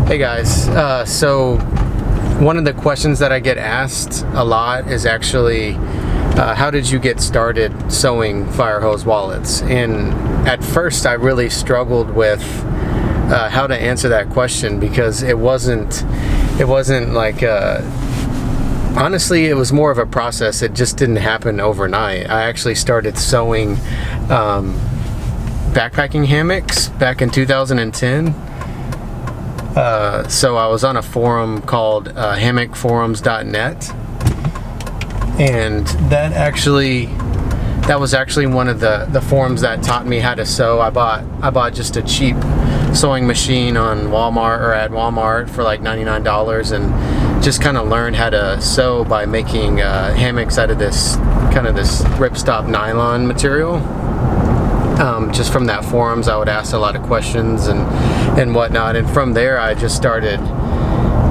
Hey guys, so one of the questions that I get asked a lot is actually how did you get started sewing fire hose wallets? And at first I really struggled with how to answer that question, because it wasn't like honestly, it was more of a process. It just didn't happen overnight. I actually started sewing backpacking hammocks back in 2010. So I was on a forum called hammockforums.net, and that was actually one of the forums that taught me how to sew. I bought just a cheap sewing machine on Walmart, or at Walmart, for like $99, and just kind of learned how to sew by making hammocks out of this ripstop nylon material. Just from that forums, I would ask a lot of questions and whatnot, and from there I just started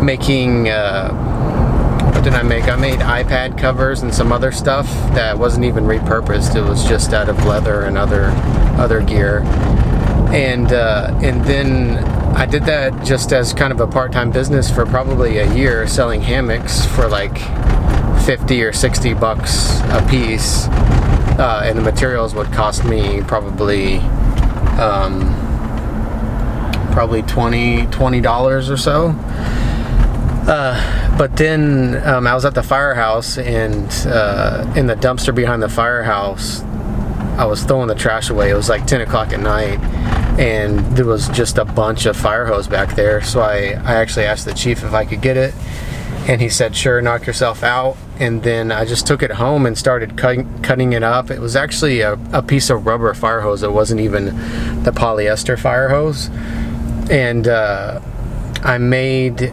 making what did I make? I made iPad covers and some other stuff that wasn't even repurposed. It was just out of leather and other gear, and then I did that just as kind of a part-time business for probably a year, selling hammocks for like 50 or 60 bucks a piece. And the materials would cost me probably $20 or so. But then I was at the firehouse, and in the dumpster behind the firehouse, I was throwing the trash away. It was like 10 o'clock at night, and there was just a bunch of fire hose back there. So I actually asked the chief if I could get it, and he said, sure, knock yourself out. And then I just took it home and started cutting it up. It was actually a piece of rubber fire hose. It wasn't even the polyester fire hose. And I made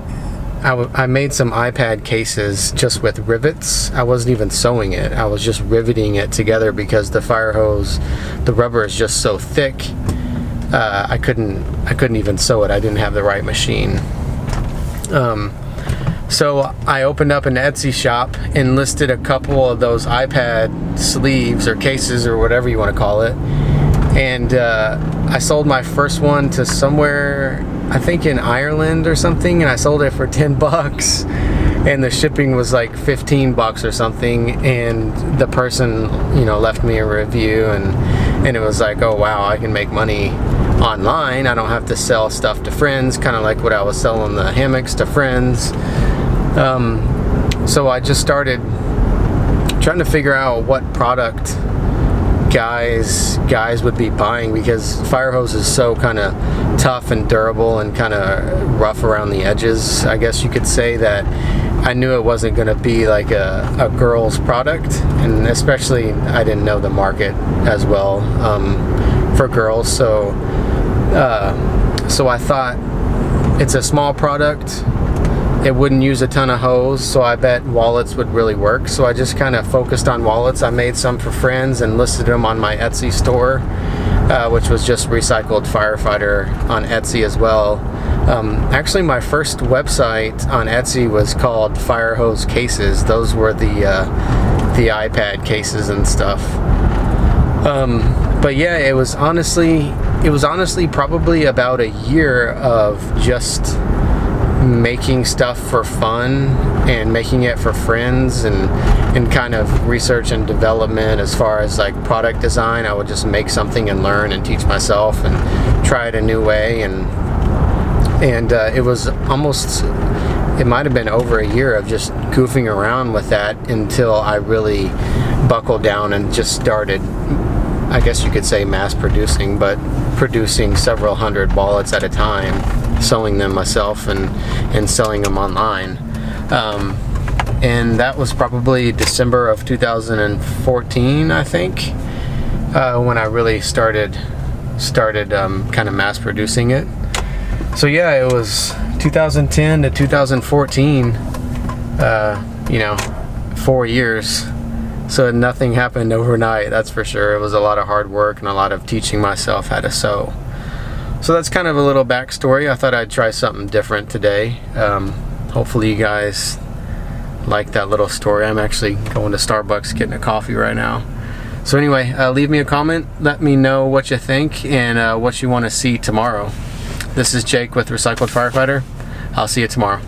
some iPad cases just with rivets. I wasn't even sewing it. I was just riveting it together, because the fire hose, the rubber is just so thick. I couldn't even sew it. I didn't have the right machine. So I opened up an Etsy shop and listed a couple of those iPad sleeves or cases or whatever you want to call it. And I sold my first one to somewhere, I think in Ireland or something, and I sold it for 10 bucks. And the shipping was like 15 bucks or something. And the person, left me a review, and it was like, oh wow, I can make money online. I don't have to sell stuff to friends, kind of like what I was selling the hammocks to friends. So I just started trying to figure out what product guys would be buying, because fire hose is so kind of tough and durable and kind of rough around the edges. I guess you could say that I knew it wasn't going to be like a girl's product, and especially I didn't know the market as well for girls. So I thought it's a small product. It wouldn't use a ton of hose, so I bet wallets would really work. So I just kind of focused on wallets. I made some for friends and listed them on my Etsy store, which was just Recycled Firefighter on Etsy as well. Actually, my first website on Etsy was called Fire Hose Cases. Those were the iPad cases and stuff. But yeah, it was honestly probably about a year of just making stuff for fun and making it for friends, and kind of research and development as far as like product design. I would just make something and learn and teach myself and try it a new way, and it was it might have been over a year of just goofing around with that until I really buckled down and just started, I guess you could say, mass producing, but producing several hundred wallets at a time, sewing them myself and selling them online. And that was probably December of 2014, I think, when I really started kind of mass producing it. So yeah, it was 2010 to 2014, 4 years. So nothing happened overnight, that's for sure. It was a lot of hard work and a lot of teaching myself how to sew. So that's kind of a little backstory. I thought I'd try something different today. Hopefully you guys like that little story. I'm actually going to Starbucks getting a coffee right now. So anyway, leave me a comment. Let me know what you think and what you want to see tomorrow. This is Jake with Recycled Firefighter. I'll see you tomorrow.